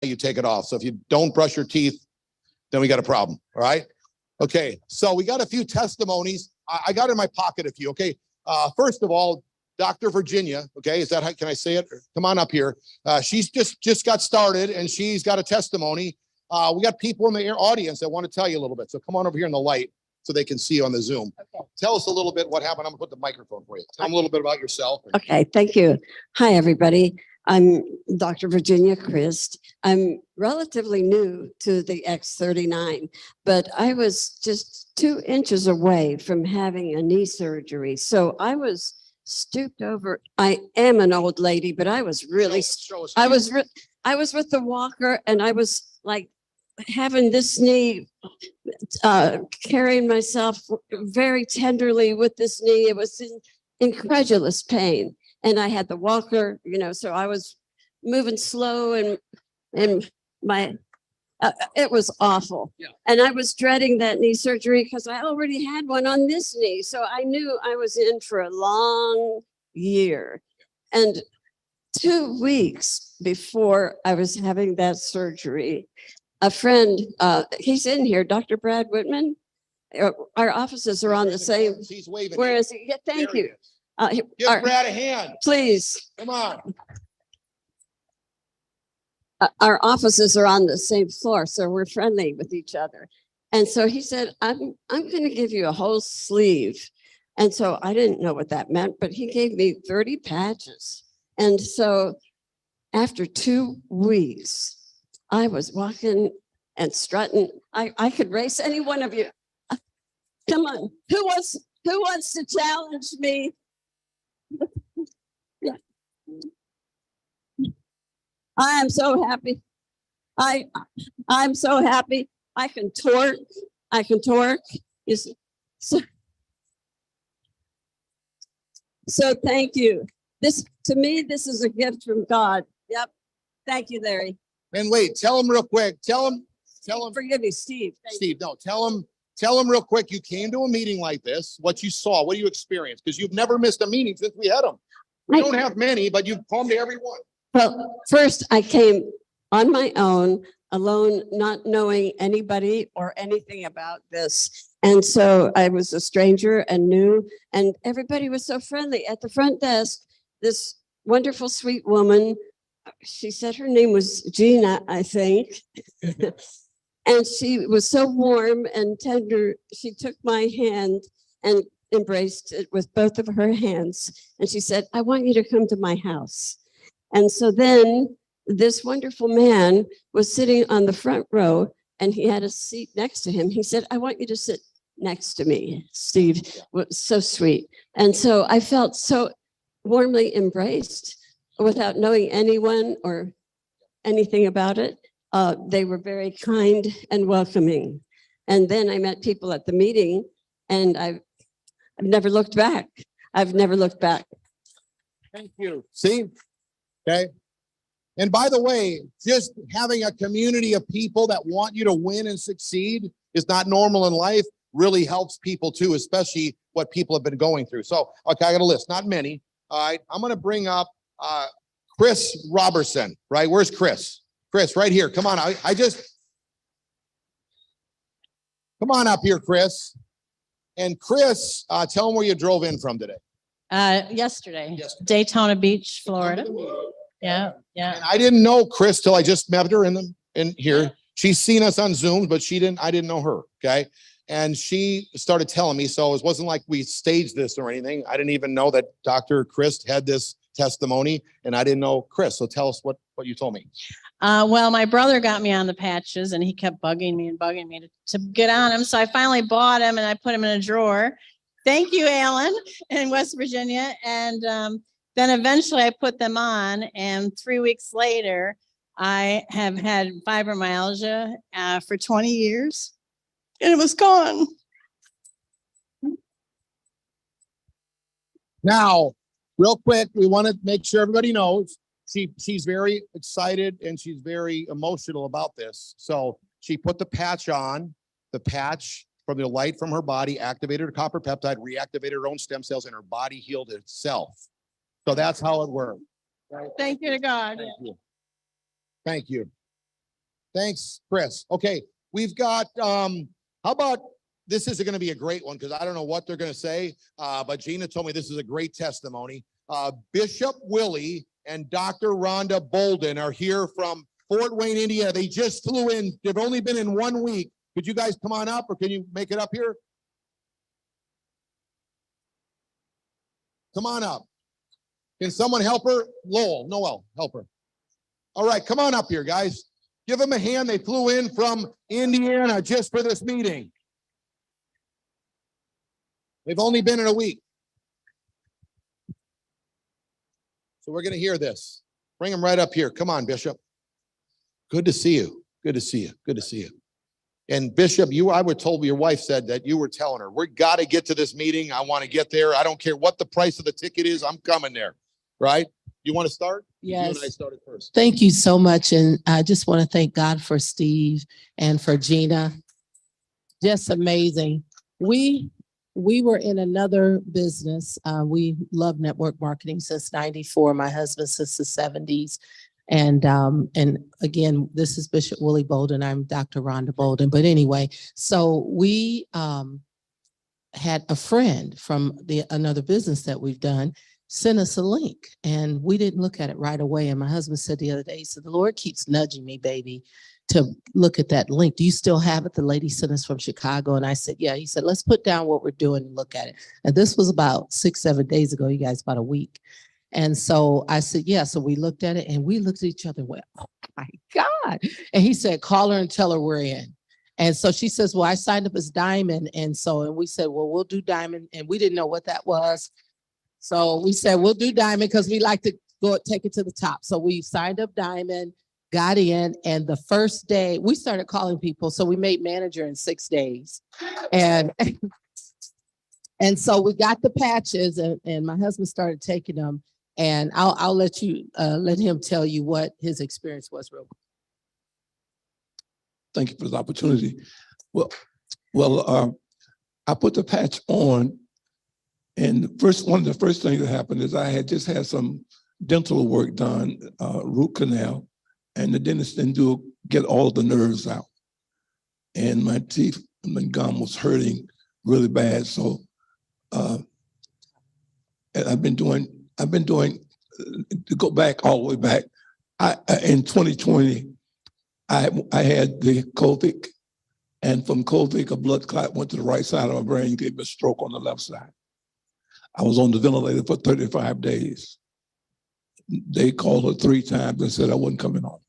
you take it off. So if you don't brush your teeth, then we got a problem. All right. Okay. So we got a few testimonies. I got in my pocket a few. Okay. First of all, Dr. Virginia. Okay. Is that how can I say it? Come on up here. She's just got started and she's got a testimony. We got people in the audience that want to tell you a little bit. So come on over here in the light so they can see you on the Zoom. Okay. Tell us a little bit what happened. I'm gonna put the microphone for you. Tell them a little bit about yourself. Okay, thank you. Hi, everybody. I'm Dr. Virginia Christ. I'm relatively new to the X39, but I was just 2 inches away from having a knee surgery. So I was stooped over. I am an old lady, but I was really, I was with the walker and I was like having this knee, carrying myself very tenderly with this knee. It was in incredulous pain. And I had the walker, so I was moving slow and my, it was awful. Yeah. And I was dreading that knee surgery because I already had one on this knee. So I knew I was in for a long year. And 2 weeks before I was having that surgery, a friend, he's in here, Dr. Brad Whitman. Our offices are on the same. He's waving. Where is he? Yeah, thank you. Give Brad a hand. Please. Come on. Our offices are on the same floor, so we're friendly with each other. And so he said, I'm going to give you a whole sleeve. And so I didn't know what that meant, but he gave me 30 patches. And so after 2 weeks, I was walking and strutting. I could race any one of you. Come on. Who wants to challenge me? Yeah. I am so happy. I'm so happy. I can torque. So thank you. To me, this is a gift from God. Yep. Thank you, Larry. And wait, tell him real quick. Tell him. Forgive me, Steve. Steve, no, tell him real quick. You came to a meeting like this, what you saw, what you experienced, because you've never missed a meeting since we had them. We don't have many, but you've come to every one. Well, first I came on my own, alone, not knowing anybody or anything about this. And so I was a stranger and new, and everybody was so friendly. At the front desk, this wonderful, sweet woman, she said her name was Gina, I think. And she was so warm and tender. She took my hand and embraced it with both of her hands. And she said, I want you to come to my house. And so then this wonderful man was sitting on the front row and he had a seat next to him. He said, I want you to sit next to me, Steve. It was so sweet. And so I felt so warmly embraced without knowing anyone or anything about it. They were very kind and welcoming. And then I met people at the meeting and I've never looked back. I've never looked back. Thank you. See? Okay. And by the way, just having a community of people that want you to win and succeed is not normal in life, really helps people too, especially what people have been going through. So, okay, I got a list, not many. All right. I'm going to bring up Chris Robertson, right? Where's Chris? Chris, right here. Come on. Come on up here, Chris. And Chris, tell them where you drove in from today. Yesterday. Daytona Beach, Florida. Yeah. And I didn't know Chris till I just met her in here. Yeah. She's seen us on Zoom, but I didn't know her. Okay. And she started telling me, so it wasn't like we staged this or anything. I didn't even know that Dr. Chris had this testimony and I didn't know Chris. So tell us what you told me. Well, my brother got me on the patches and he kept bugging me to get on them. So I finally bought him and I put him in a drawer. Thank you, Alan, in West Virginia. And then eventually I put them on, and 3 weeks later, I have had fibromyalgia for 20 years and it was gone. Now, real quick, we want to make sure everybody knows she's very excited and she's very emotional about this. So she put the patch on. The patch from the light from her body activated her copper peptide, reactivated her own stem cells, and her body healed itself. So that's how it worked. Right? Thank you to God. Thank you. Thank you. Thanks, Chris. Okay, we've got, how about, this isn't gonna be a great one because I don't know what they're gonna say, but Gina told me this is a great testimony. Bishop Willie and Dr. Rhonda Bolden are here from Fort Wayne, Indiana. They just flew in. They've only been in 1 week. Could you guys come on up, or can you make it up here? Come on up. Can someone help her? Noel, help her. All right, come on up here, guys. Give them a hand. They flew in from Indiana just for this meeting. They've only been in a week. So we're going to hear this. Bring them right up here. Come on, Bishop. Good to see you. Good to see you. Good to see you. And Bishop, I were told, your wife said that you were telling her, we got to get to this meeting. I want to get there. I don't care what the price of the ticket is. I'm coming there. Right? You want to start? Yes. You and I started first. Thank you so much. And I just want to thank God for Steve and for Gina. Just amazing. We were in another business. We love network marketing since '94. My husband since the '70s. And again, this is Bishop Willie Bolden. I'm Dr. Rhonda Bolden. But anyway, so we had a friend from another business that we've done sent us a link, and we didn't look at it right away. And my husband said the other day, he said, the Lord keeps nudging me, baby, to look at that link. Do you still have it? The lady sent us from Chicago. And I said, yeah. He said, let's put down what we're doing and look at it. And this was about 6-7 days ago, you guys, about a week. And so I said, yeah. So we looked at it and we looked at each other and went, oh my God. And he said, call her and tell her we're in. And so she says, well, I signed up as Diamond. And we said, well, we'll do Diamond. And we didn't know what that was. So we said, we'll do Diamond because we like to go take it to the top. So we signed up Diamond, got in, and the first day we started calling people. So we made manager in 6 days. And so we got the patches, and my husband started taking them. And I'll let him tell you what his experience was real quick. Thank you for the opportunity. Well, I put the patch on, and one of the first things that happened is I had just had some dental work done, root canal, and the dentist didn't get all of the nerves out, and my teeth and my gum was hurting really bad. So, and I've been doing to go back all the way back. In 2020, I had the COVID, and from COVID, a blood clot went to the right side of my brain, gave me a stroke on the left side. I was on the ventilator for 35 days. They called her 3 times and said I wasn't coming home.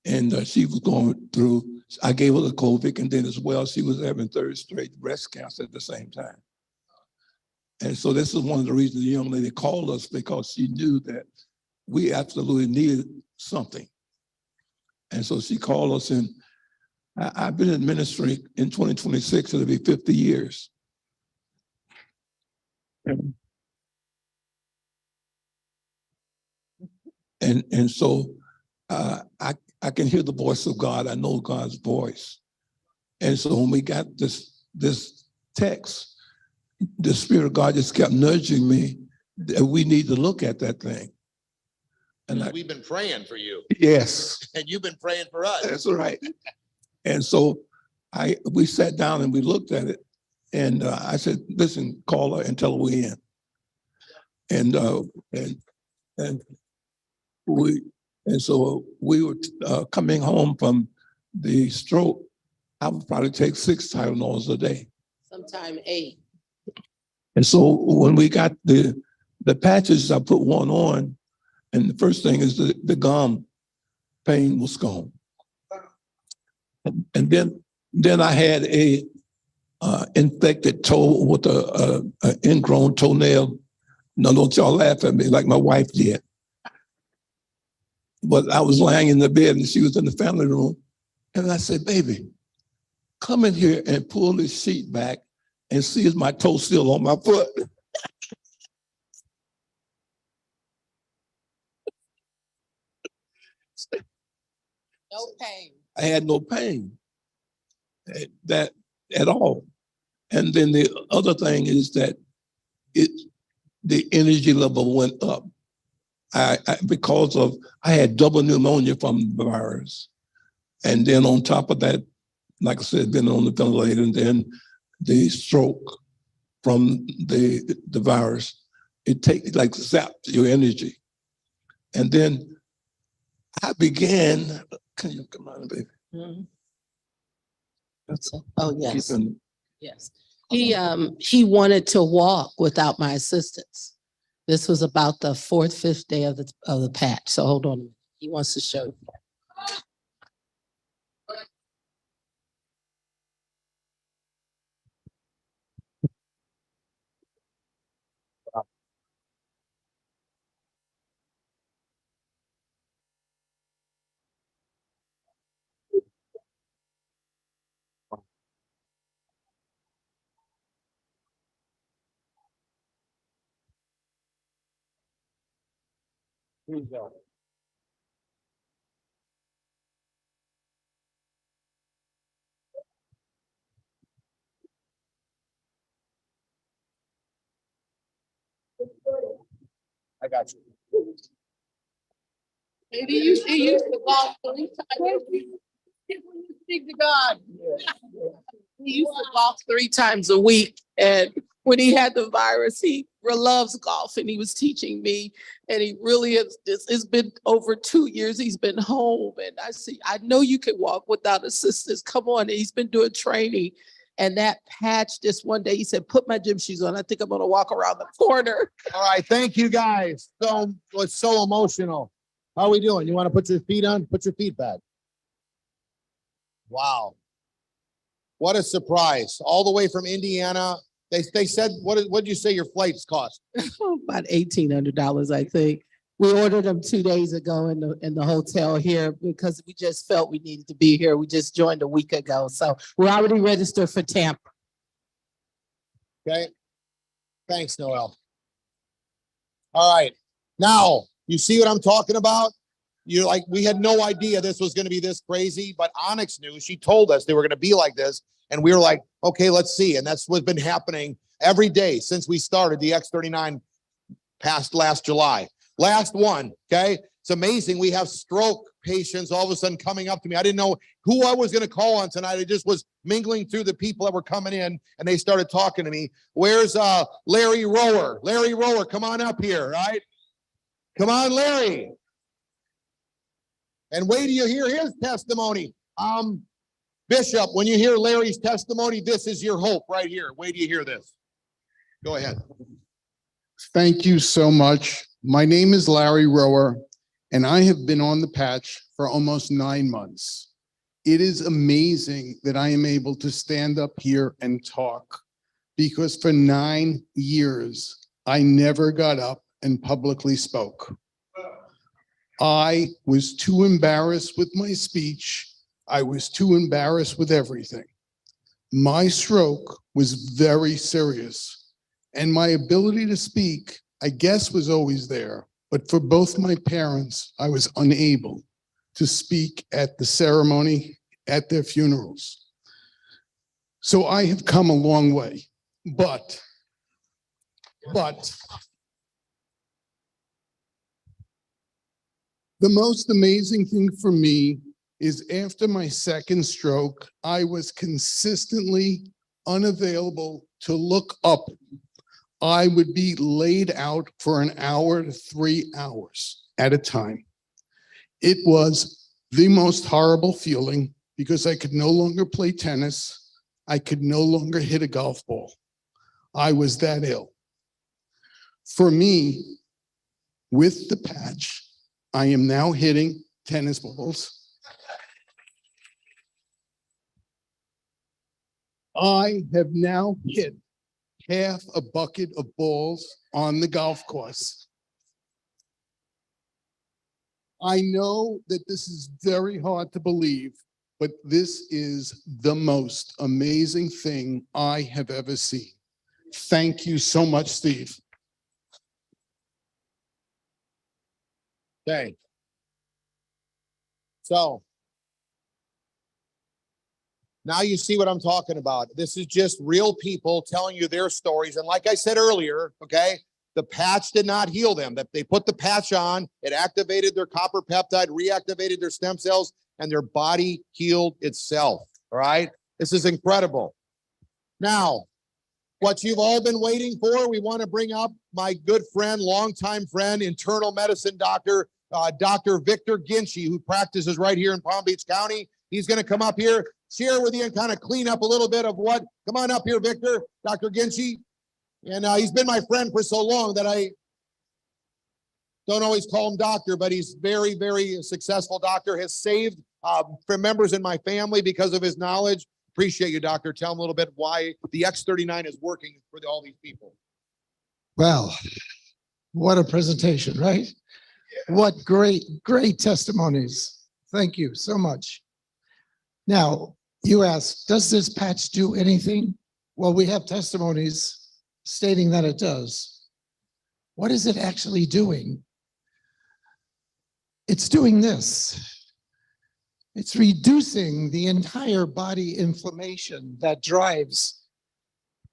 And she was going through, I gave her the COVID, and then as well, she was having 3rd straight breast cancer at the same time. And so this is one of the reasons the young lady called us, because she knew that we absolutely needed something. And so she called us, and I've been in ministry. In 2026, it'll be 50 years. And so I can hear the voice of God. I know God's voice. And so when we got this text, the Spirit of God just kept nudging me that we need to look at that thing. And we've been praying for you. Yes. And you've been praying for us. That's right. And so we sat down and we looked at it, and I said, listen, call her and tell her we're in. And so we were coming home from the stroke. I would probably take 6 Tylenols a day. Sometime 8. And so when we got the patches, I put one on, and the first thing is the gum pain was gone. And then I had a infected toe with a ingrown toenail. No, don't y'all laugh at me like my wife did. But I was lying in the bed and she was in the family room. And I said, baby, come in here and pull this sheet back and see if my toe still on my foot. No pain. I had no pain that at all. And then the other thing is that the energy level went up. Because I had double pneumonia from the virus. And then on top of that, like I said, been on the ventilator, and then the stroke from the virus, it zapped your energy. And then I began, can you come on, baby? Oh, yes. Keeping, Yes. He wanted to walk without my assistance. This was about the fourth, fifth day of the patch. So hold on a minute. He wants to show you. Here you go. I got you. Maybe he used to golf 3 times a week. Speak to God. He used to golf 3 times a week. And when he had the virus, he loves golf, and he was teaching me. And he really is, it's been over 2 years he's been home. And I know you can walk without assistance. Come on. And he's been doing training. And that patch, just one day, he said, put my gym shoes on. I think I'm going to walk around the corner. All right, thank you guys. So it's so emotional. How are we doing? You want to put your feet on? Put your feet back. Wow. What a surprise. All the way from Indiana. They said, what did you say your flights cost? About $1,800, I think. We ordered them 2 days ago in the hotel here because we just felt we needed to be here. We just joined a week ago. So we're already registered for Tampa. Okay. Thanks, Noel. All right. Now, you see what I'm talking about? You're like, we had no idea this was going to be this crazy, but Onyx knew. She told us they were going to be like this. And we were like, okay, let's see. And that's what's been happening every day since we started the X39 past last July. Last one, okay? It's amazing. We have stroke patients all of a sudden coming up to me. I didn't know who I was going to call on tonight. I just was mingling through the people that were coming in, and they started talking to me. Where's Larry Rower? Larry Rower, come on up here, right? Come on, Larry. And wait till you hear his testimony. Bishop, when you hear Larry's testimony, this is your hope right here. Wait till you hear this. Go ahead. Thank you so much. My name is Larry Rower, and I have been on the patch for almost 9 months. It is amazing that I am able to stand up here and talk, because for 9 years, I never got up and publicly spoke. I was too embarrassed with my speech. I was too embarrassed with everything. My stroke was very serious, and my ability to speak, I guess, was always there. But for both my parents, I was unable to speak at the ceremony, at their funerals. So I have come a long way, but the most amazing thing for me is after my second stroke, I was consistently unavailable to look up. I would be laid out for 1 hour to 3 hours at a time. It was the most horrible feeling because I could no longer play tennis. I could no longer hit a golf ball. I was that ill. For me, with the patch, I am now hitting tennis balls. I have now hit half a bucket of balls on the golf course. I know that this is very hard to believe, but this is the most amazing thing I have ever seen. Thank you so much, Steve. Okay. So now you see what I'm talking about. This is just real people telling you their stories. And like I said earlier, okay, the patch did not heal them. That they put the patch on, it activated their copper peptide, reactivated their stem cells, and their body healed itself. All right. This is incredible. Now, what you've all been waiting for, we want to bring up my good friend, longtime friend, internal medicine doctor, Dr. Victor Ginchey, who practices right here in Palm Beach County. He's going to come up here, share with you, and kind of clean up a little bit of what. Come on up here, Victor, Dr. Ginchey. And he's been my friend for so long that I don't always call him doctor, but he's very, very successful doctor, has saved for members in my family because of his knowledge. Appreciate you, doctor. Tell them a little bit why the X39 is working for all these people. Well, what a presentation, right? What great testimonies. Thank you so much. Now, you asked, does this patch do anything? Well, we have testimonies stating that it does. What is it actually doing? It's doing this. It's reducing the entire body inflammation that drives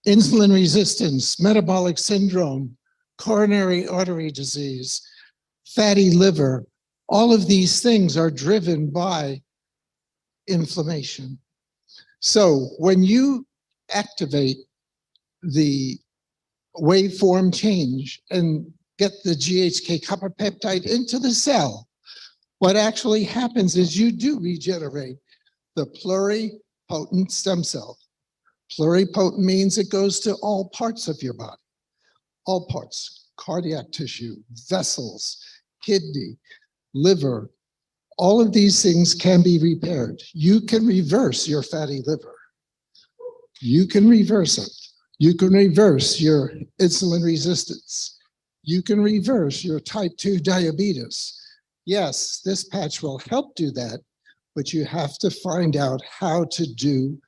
insulin resistance, metabolic syndrome, coronary artery disease, fatty liver. All of these things are driven by inflammation. So when you activate the waveform change and get the GHK copper peptide into the cell, what actually happens is you do regenerate the pluripotent stem cell. Pluripotent means it goes to all parts of your body, all parts, cardiac tissue, vessels, kidney, liver. All of these things can be repaired. You can reverse your fatty liver. You can reverse it. You can reverse your insulin resistance. You can reverse your type 2 diabetes. Yes, this patch will help do that, but you have to find out how to do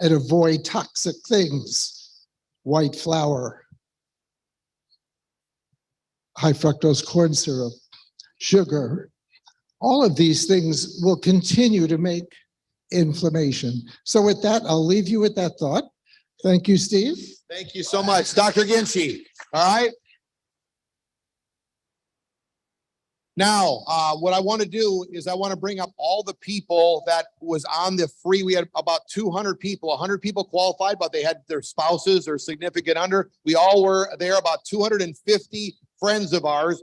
and avoid toxic things. White flour, high fructose corn syrup, sugar. All of these things will continue to make inflammation. So with that, I'll leave you with that thought. Thank you, Steve. Thank you so much, Dr. Ginchey. All right. Now, what I want to do is I want to bring up all the people that was on the free. We had about 200 people, 100 people qualified, but they had their spouses or significant under. We all were there, about 250 friends of ours